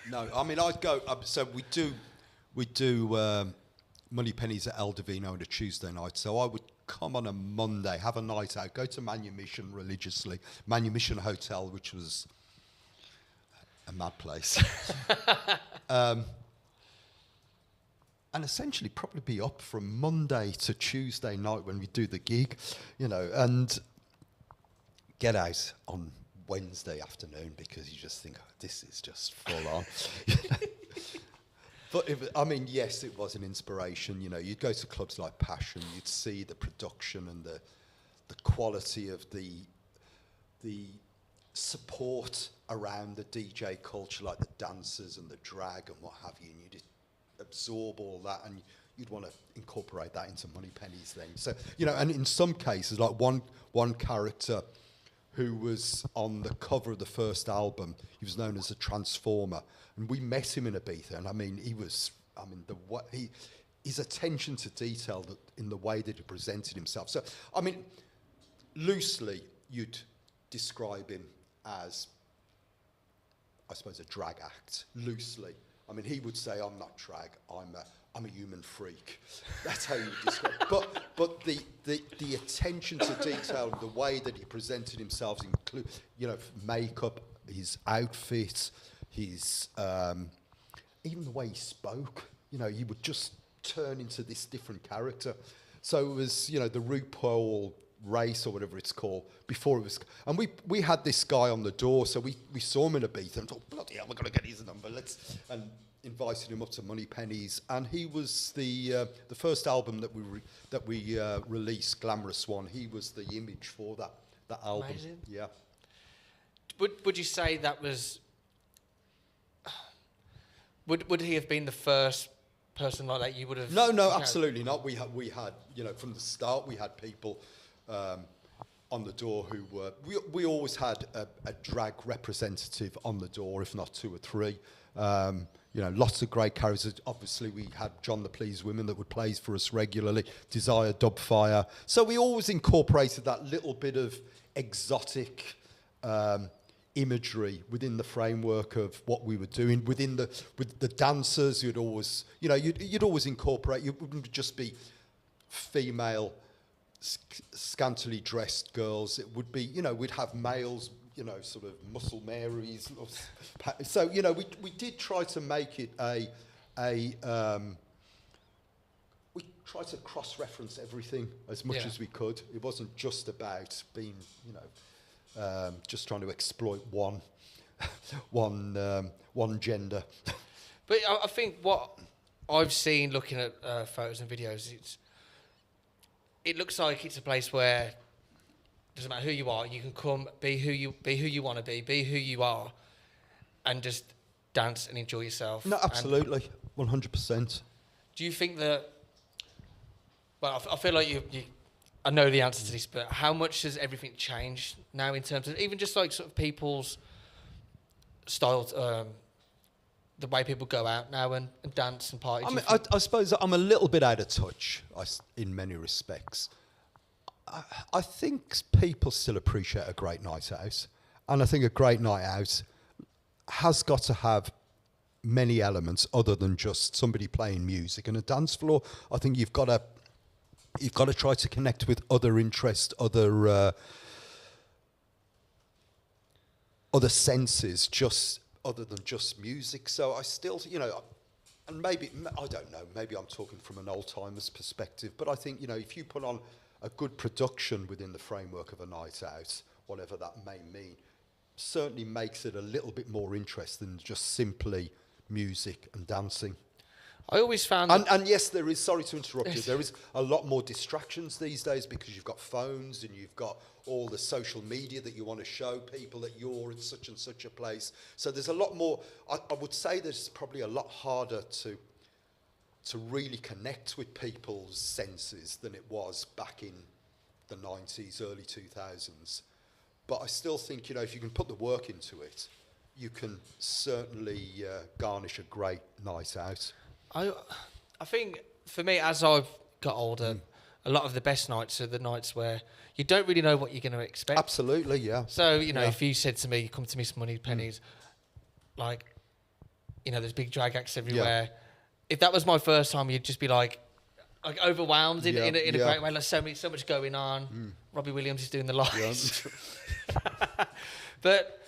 No, I mean, I'd go. So we do Money Pennies at El Divino on a Tuesday night. So I would come on a Monday, have a night out, go to Manumission religiously, Manumission Hotel, which was a mad place, and essentially probably be up from Monday to Tuesday night when we do the gig, you know, and get out on Wednesday afternoon because you just think, this is just full on. But I mean, yes, it was an inspiration. You know, you'd go to clubs like Passion, you'd see the production and the quality of the support around the DJ culture, like the dancers and the drag and what have you, and you'd absorb all that, and you'd want to incorporate that into Money Pennies then. So, you know, and in some cases, like one character who was on the cover of the first album, he was known as a Transformer, and we met him in Ibiza, and I mean, his attention to detail in the way that he presented himself. So, I mean, loosely, you'd describe him as, I suppose, a drag act, loosely. I mean, he would say, I'm not drag, I'm a human freak. That's how you describe it. But the attention to detail, the way that he presented himself, you know, makeup, his outfit, his even the way he spoke, you know, he would just turn into this different character. So it was, you know, the RuPaul race or whatever it's called before it was, and we had this guy on the door, so we saw him in Ibiza and thought, bloody hell, we're gonna get his number, and invited him up to Money Pennies, and he was the first album that we released, Glamorous One. He was the image for that album. Amazing. Yeah. Would you say that was? Would he have been the first person like that you would have? No, absolutely not. We had, you know, from the start we had people on the door who were. We always had a drag representative on the door, if not 2 or 3. You know, lots of great characters. Obviously, we had John the Pleased Women that would play for us regularly, Desire Dubfire. So we always incorporated that little bit of exotic imagery within the framework of what we were doing. With the dancers, you'd always incorporate. You wouldn't just be female, scantily dressed girls. It would be, you know, we'd have males, you know, sort of muscle Marys. So, you know, we did try to make it we tried to cross-reference everything as much as we could. It wasn't just about being, you know, just trying to exploit one gender. But I think what I've seen looking at photos and videos, it looks like it's a place where doesn't matter who you are, you can come, be who you want to be who you are, and just dance and enjoy yourself. No, absolutely, 100%. Do you think that? Well, I feel like you. I know the answer to this, but how much has everything changed now in terms of even just like sort of people's style, the way people go out now and dance and party? I suppose I'm a little bit out of touch in many respects. I think people still appreciate a great night out, and I think a great night out has got to have many elements other than just somebody playing music and a dance floor. I think you've got to try to connect with other interests, other senses, just other than just music. So I still, and maybe, I don't know, maybe I'm talking from an old-timer's perspective, but I think, if you put on a good production within the framework of a night out, whatever that may mean, certainly makes it a little bit more interesting than just simply music and dancing. I always found and yes, there is, sorry to interrupt you, there is a lot more distractions these days because you've got phones and you've got all the social media that you want to show people that you're in such and such a place. So there's a lot more, I would say there's probably a lot harder to really connect with people's senses than it was back in the 90s, early 2000s. But I still think, if you can put the work into it, you can certainly garnish a great night out. I think for me, as I've got older, a lot of the best nights are the nights where you don't really know what you're going to expect. Absolutely, yeah. So, if you said to me, come to Miss Money Pennies, like, there's big drag acts everywhere. Yeah. If that was my first time, you'd just be like overwhelmed in a great way. Like so much going on. Robbie Williams is doing the lights. Yeah. But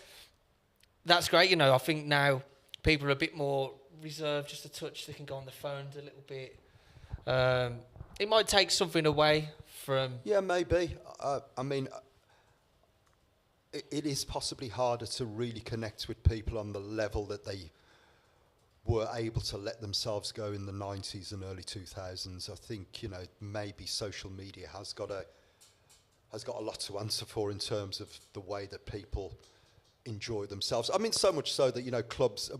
that's great. I think now people are a bit more reserved, just a touch. They can go on the phones a little bit. It might take something away from... Yeah, maybe. It is possibly harder to really connect with people on the level that they were able to let themselves go in the 90s and early 2000s. I think, maybe social media has got a lot to answer for in terms of the way that people enjoy themselves. I mean, so much so that, clubs...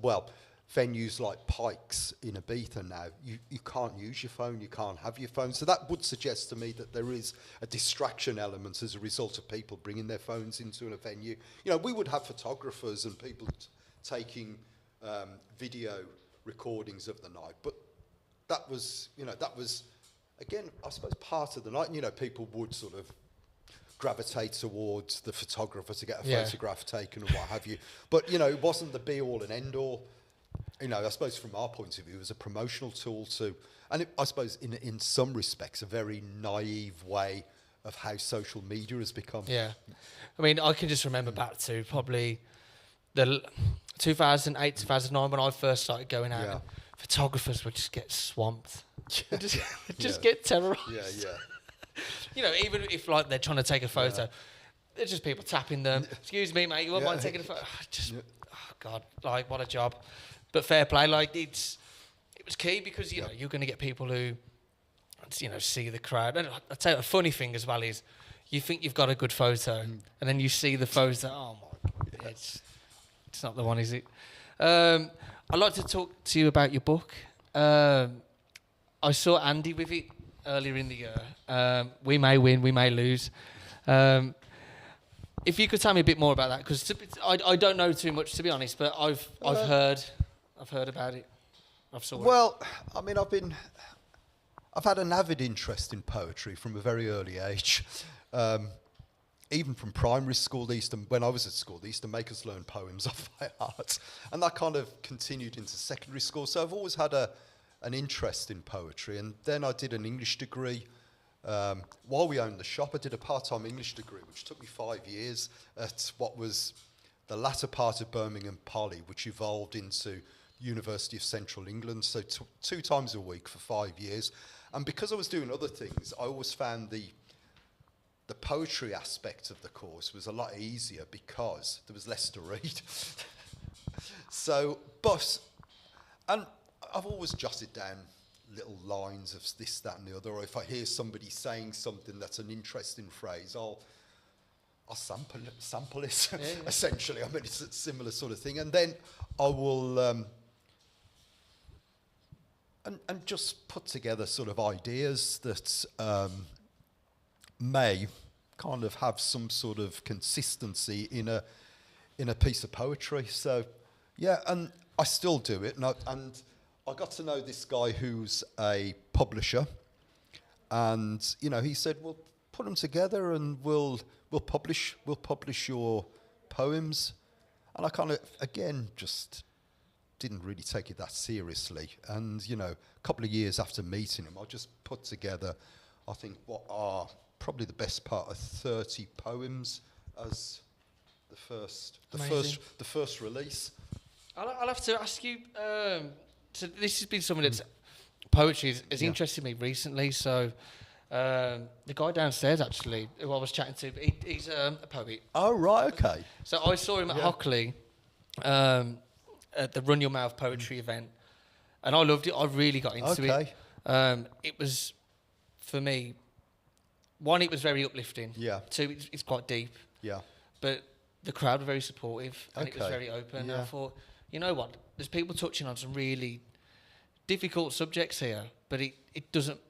venues like Pikes in Ibiza now, you can't use your phone, you can't have your phone. So that would suggest to me that there is a distraction element as a result of people bringing their phones into a venue. We would have photographers and people taking video recordings of the night, but that was, again, I suppose part of the night. People would sort of gravitate towards the photographer to get a photograph taken and what have you. But, it wasn't the be-all and end-all. I suppose from our point of view, it was a promotional tool too. And I suppose in some respects, a very naive way of how social media has become. Yeah. I mean, I can just remember back to probably the 2008, 2009 when I first started going out. Yeah. Photographers would just get swamped. just get terrorised. Yeah. Even if like they're trying to take a photo, there's just people tapping them. Excuse me, mate, you wouldn't mind taking a photo? Oh God, like what a job. But fair play, like it was key because you're going to get people who, see the crowd. And I tell you, a funny thing as well is, you think you've got a good photo, and then you see the photo. Oh my God, it's not the one, is it? I'd like to talk to you about your book. I saw Andy with it earlier in the year. We may win, we may lose. If you could tell me a bit more about that, because I don't know too much, to be honest, but I've heard about it. I've saw it. Well, I mean, I've had an avid interest in poetry from a very early age. Even from primary school, when I was at school, they used to make us learn poems off by heart, and that kind of continued into secondary school. So I've always had an interest in poetry, and then I did an English degree. While we owned the shop, I did a part-time English degree, which took me 5 years at what was the latter part of Birmingham Poly, which evolved into University of Central England, so 2 times a week for 5 years. And because I was doing other things, I always found the poetry aspect of the course was a lot easier because there was less to read. And I've always jotted down little lines of this, that, and the other, or if I hear somebody saying something that's an interesting phrase, I'll sample it, essentially. I mean, it's a similar sort of thing. And then I will and just put together sort of ideas that may kind of have some sort of consistency in a piece of poetry. So, yeah, and I still do it. And I got to know this guy who's a publisher, and he said, "Well, put them together, and we'll publish your poems." And I kind of again just didn't really take it that seriously. And a couple of years after meeting him, I just put together, I think, what are probably the best part of 30 poems as the first release. I'll have to ask you. So this has been something that's poetry has interested me recently. So the guy downstairs, actually, who I was chatting to, he's a poet. Oh, right, okay. So I saw him at Hadley at the Run Your Mouth poetry event, and I loved it. I really got into it. It was, for me, one, it was very uplifting. Yeah. Two, it's quite deep. Yeah. But the crowd were very supportive, and it was Okay. very open. Yeah. And I thought, you know what? There's people touching on some really difficult subjects here, but it doesn't.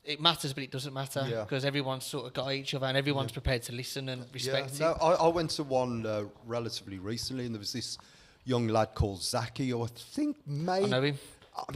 It matters, but it doesn't matter Yeah. because everyone's sort of got each other, and everyone's prepared to listen and respect No, it. I went to one relatively recently, and there was this young lad called Zaki, who I think maybe... I know him.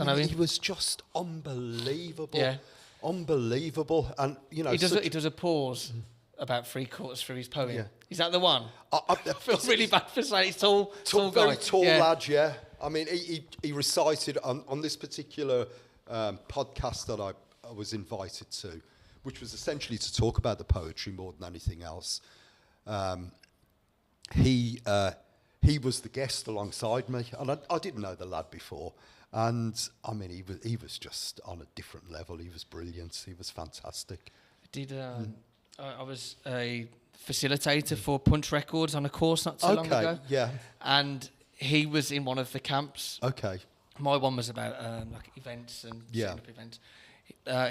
I mean, he was just unbelievable. Yeah. Unbelievable. And, you know... He does a pause about 3/4 through his poem. Yeah. Is that the one? I I feel really bad for saying it's tall guy. Very tall Yeah. lad, yeah. I mean, he recited on this particular podcast that I was invited to, which was essentially to talk about the poetry more than anything else. He was the guest alongside me, and I didn't know the lad before. And I mean, he was just on a different level. He was brilliant. He was fantastic. I was a facilitator for Punch Records on a course not too long ago. Yeah. And he was in one of the camps. Okay. My one was about like events and Yeah. setting up events.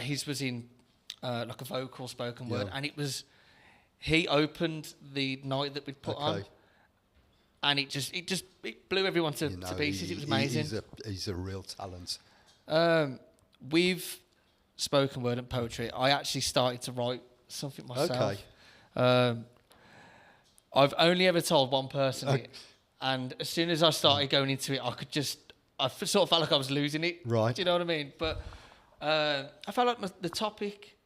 His was in like a vocal spoken word, Yeah. and he opened the night that we'd put on, and it blew everyone to pieces. It was amazing. He's a real talent. With spoken word and poetry, I actually started to write something myself. Okay. I've only ever told one person it, and as soon as I started going into it, I sort of felt like I was losing it. Right. Do you know what I mean? But I felt like the topic,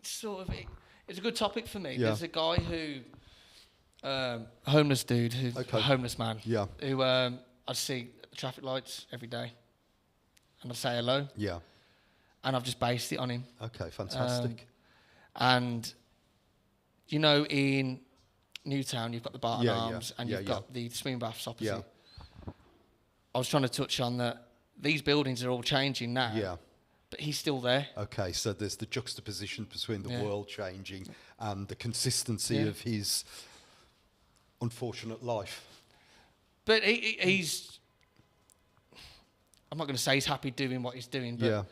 it's a good topic for me. Yeah. There's a guy who, homeless dude, a homeless man, Yeah. who I see at the traffic lights every day, and I say hello, Yeah. and I've just based it on him. Okay, fantastic. And you know, in Newtown, you've got the Barton Yeah, yeah. Arms, and Yeah, you've got the swimming baths opposite. Yeah. I was trying to touch on that. These buildings are all changing now. Yeah. But he's still there. Okay, so there's the juxtaposition between the Yeah. world changing and the consistency Yeah. of his unfortunate life. But he's. I'm not going to say he's happy doing what he's doing, but Yeah.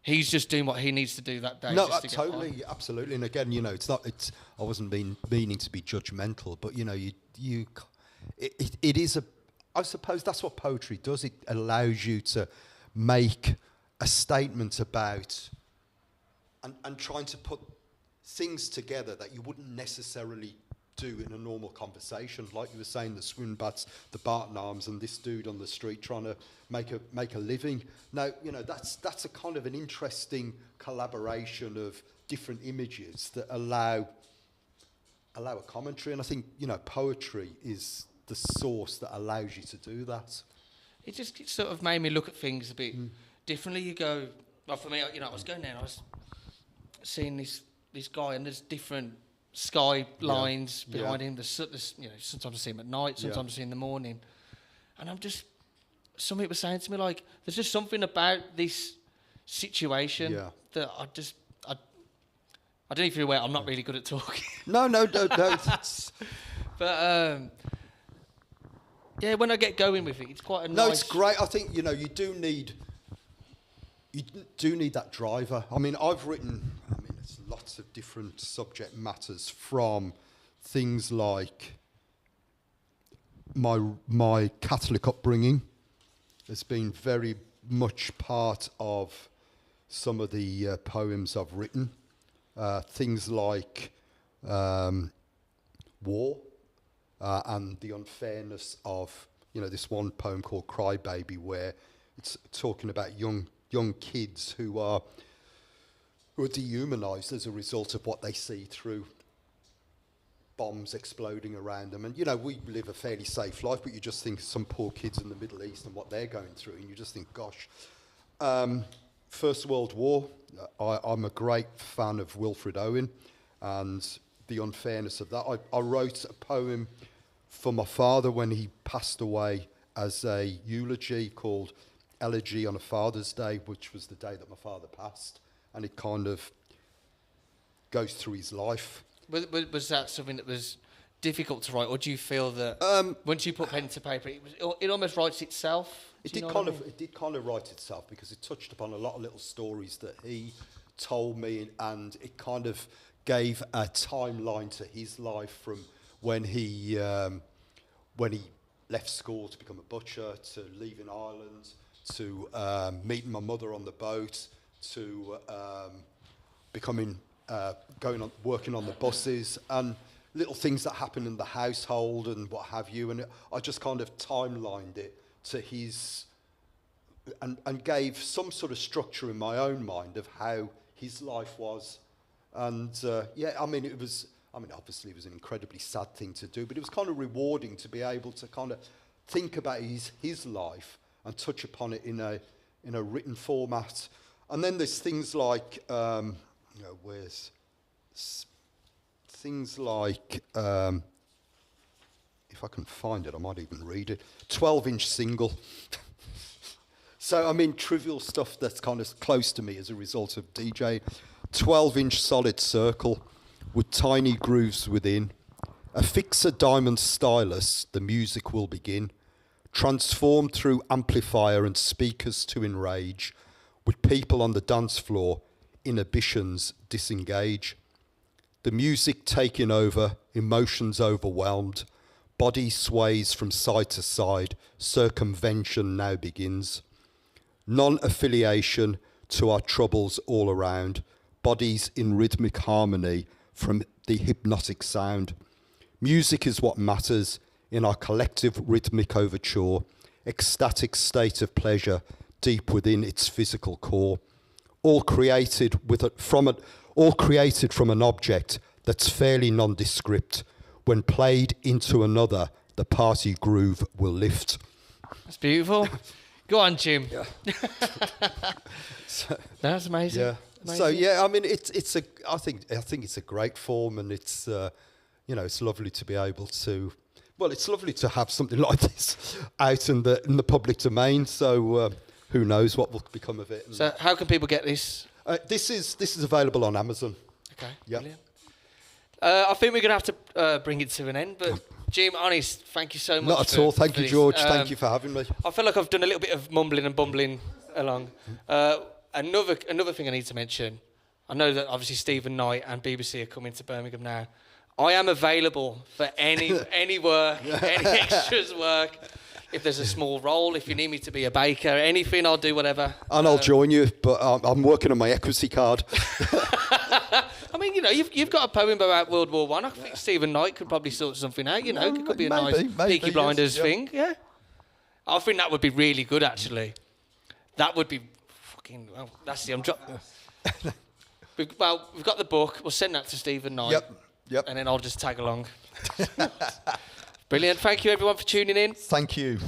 he's just doing what he needs to do that day. No, just to get by. totally, absolutely. And again, you know, it's not. It's. I wasn't meaning to be judgmental, but you know, it is a. I suppose that's what poetry does. It allows you to make a statement about and trying to put things together that you wouldn't necessarily do in a normal conversation. Like you were saying, the swim bats, the Barton Arms, and this dude on the street trying to make a living. Now, you know, that's a kind of an interesting collaboration of different images that allow a commentary. And I think, you know, poetry is the source that allows you to do that. It sort of made me look at things a bit differently. You go, well, for me, you know, I was going there and I was seeing this guy, and there's different sky lines behind him. There's, you know, sometimes I see him at night, sometimes I see him in the morning, and somebody was saying to me, like, there's just something about this situation that I don't know if you're aware, I'm not really good at talking. No. It's, But yeah, when I get going with it, it's quite a no, nice... it's great. I think, you know, you do need that driver. I mean, it's lots of different subject matters, from things like my Catholic upbringing has been very much part of some of the poems I've written. Things like war and the unfairness of, you know, this one poem called Cry Baby, where it's talking about young kids who are dehumanised as a result of what they see through bombs exploding around them. And, you know, we live a fairly safe life, but you just think of some poor kids in the Middle East and what they're going through, and you just think, gosh. First World War, I'm a great fan of Wilfred Owen and the unfairness of that. I wrote a poem for my father when he passed away as a eulogy called Elegy on a Father's Day, which was the day that my father passed, and it kind of goes through his life. Was that something that was difficult to write, or do you feel that once you put pen to paper, it almost writes itself? It did kind of write itself, because it touched upon a lot of little stories that he told me, and it kind of gave a timeline to his life from when he left school to become a butcher, to leaving Ireland, to meeting my mother on the boat, to becoming working on the buses, and little things that happened in the household and what have you. And I just kind of timelined it to his, and gave some sort of structure in my own mind of how his life was. And obviously it was an incredibly sad thing to do, but it was kind of rewarding to be able to kind of think about his life and touch upon it in a written format. And then there's things like, things like, if I can find it, I might even read it. 12-inch single. So, I mean, trivial stuff that's kind of close to me as a result of DJ. 12-inch solid circle with tiny grooves within. Affix a diamond stylus, the music will begin. Transformed through amplifier and speakers to enrage. With people on the dance floor, inhibitions disengage. The music taking over, emotions overwhelmed. Body sways from side to side, circumvention now begins. Non-affiliation to our troubles all around. Bodies in rhythmic harmony from the hypnotic sound. Music is what matters in our collective rhythmic overture, ecstatic state of pleasure deep within its physical core. All created from an object that's fairly nondescript. When played into another, the party groove will lift. That's beautiful. Go on, Jim. Yeah. That's amazing. Yeah. Amazing. So yeah, I mean, I think it's a great form, and it's it's lovely to be able to. Well, it's lovely to have something like this out in the public domain. So who knows what will become of it? So how can people get this? This is available on Amazon. Okay. Yeah. Brilliant. I think we're going to have to bring it to an end, but Jim, honest, thank you so much. Not at all. Thank you, George. Thank you for having me. I feel like I've done a little bit of mumbling and bumbling along. Another thing I need to mention, I know that obviously Stephen Knight and BBC are coming to Birmingham now. I am available for any work, any extras work. If there's a small role, if you need me to be a baker, anything, I'll do whatever. And I'll join you, but I'm working on my equity card. I mean, you've got a poem about World War One. I think Stephen Knight could probably sort something out. It could be a nice Peaky Blinders thing. Yeah, I think that would be really good. Actually, that would be fucking. Well, that's the. We've got the book. We'll send that to Stephen Knight. Yep. And then I'll just tag along. Brilliant. Thank you, everyone, for tuning in. Thank you.